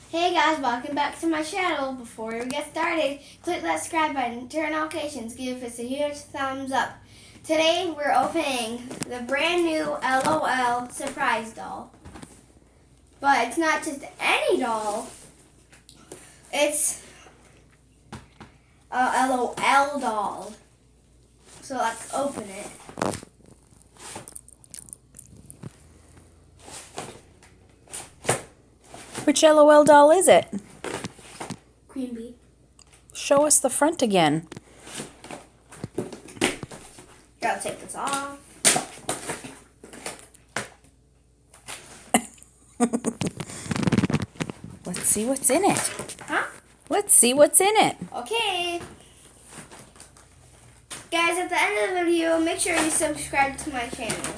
Hey guys, welcome back to my channel. Before we get started, click that subscribe button, turn on notifications, give us a huge thumbs up. Today we're opening the brand new L.O.L surprise doll. But it's not just any doll, it's a L.O.L doll. So let's open it. Which L.O.L doll is it? Queen Bee. Show us the front again. Gotta take this off. Let's see what's in it. Huh? Let's see what's in it. Okay. Guys, at the end of the video, make sure you subscribe to my channel.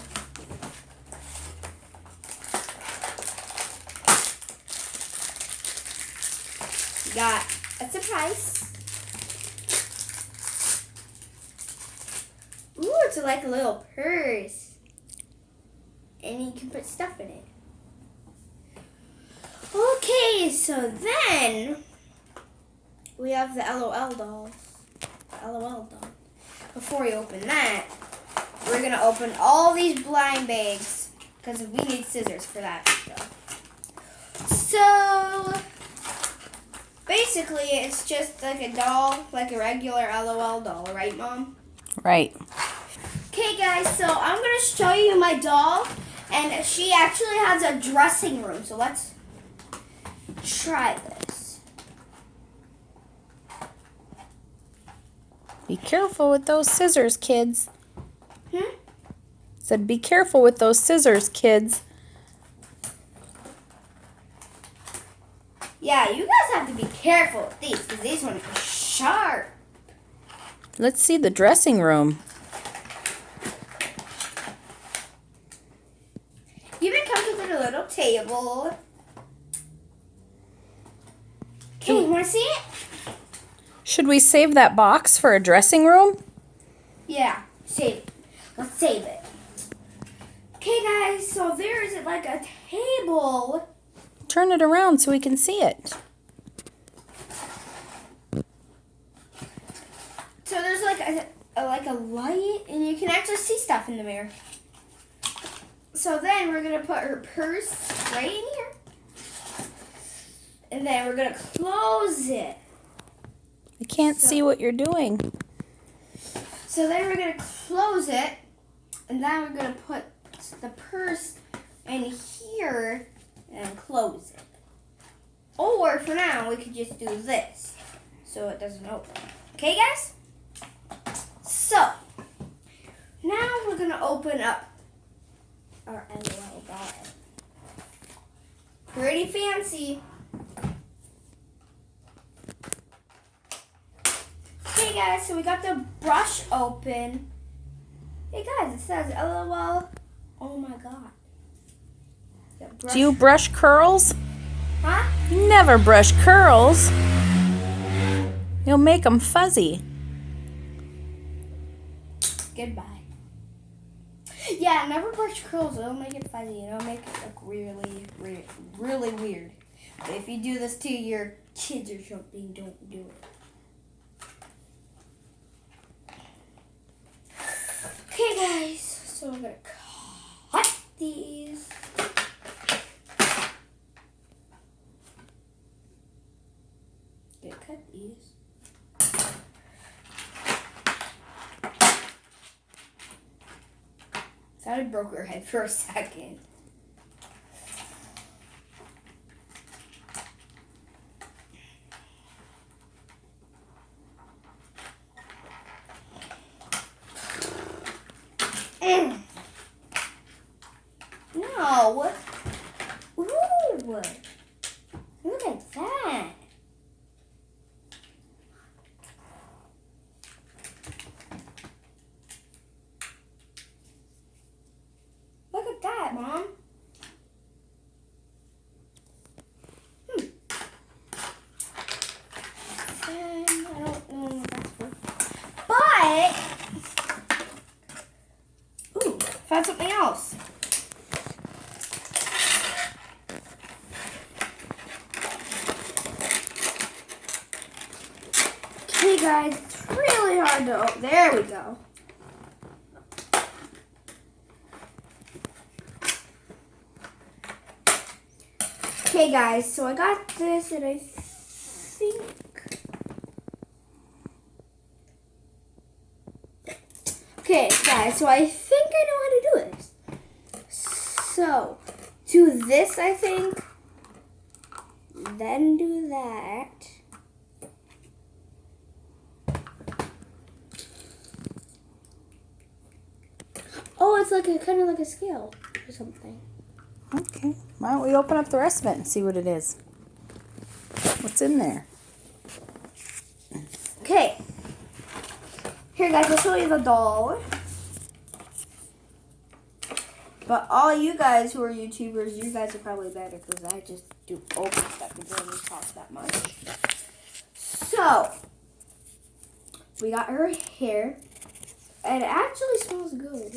You got a surprise. Ooh, it's like a little purse. And you can put stuff in it. Okay, so then we have the L.O.L doll. L.O.L doll. Before we open that, we're gonna open all these blind bags because we need scissors for that. So basically, it's just like a doll, like a regular L.O.L doll, right, Mom? Right. Okay, guys, so I'm gonna show you my doll, and she actually has a dressing room. So let's try this. Be careful with those scissors, kids. Said be careful with those scissors, kids. Yeah, you guys have to be careful with these because these ones are sharp. Let's see the dressing room. Even comes with a little table. Okay, you want to see it? Should we save that box for a dressing room? Yeah, save it. Let's save it. Okay, guys, so there is like a table. Turn it around so we can see it. So there's like a light, and you can actually see stuff in the mirror. So then we're gonna put her purse right in here, and then we're gonna close it. I can't see what you're doing. So then we're gonna close it, and then we're gonna put the purse in here and close it. Or for now, we could just do this so it doesn't open. Okay, guys? So now we're gonna open up our L.O.L doll. Pretty fancy. Okay, guys, so we got the brush open. Hey, guys, it says L.O.L. Oh, my God. Do you brush curls? Huh? You never brush curls. You'll make them fuzzy. Goodbye. Yeah, never brush curls. It'll make it fuzzy. It'll make it look really, really weird. But if you do this to your kids or something, don't do it. Okay, guys. So we're going to cut these. Gonna cut these. Thought I broke her head for a second. No. Ooh. Look at that. Look at that, Mom. guys, it's really hard to open. There we go. Okay, guys, so I got this, and I think... Okay, guys, so I think I know how to do this. So, do this, I think. Then do that. Oh, it's like a kind of like a scale or something. Okay. Why don't we open up the rest of it and see what it is? What's in there? Okay. Here, guys, I'll show you the doll. But all you guys who are YouTubers, you guys are probably better because I just do open stuff and don't really talk that much. So, we got her hair. And it actually smells good.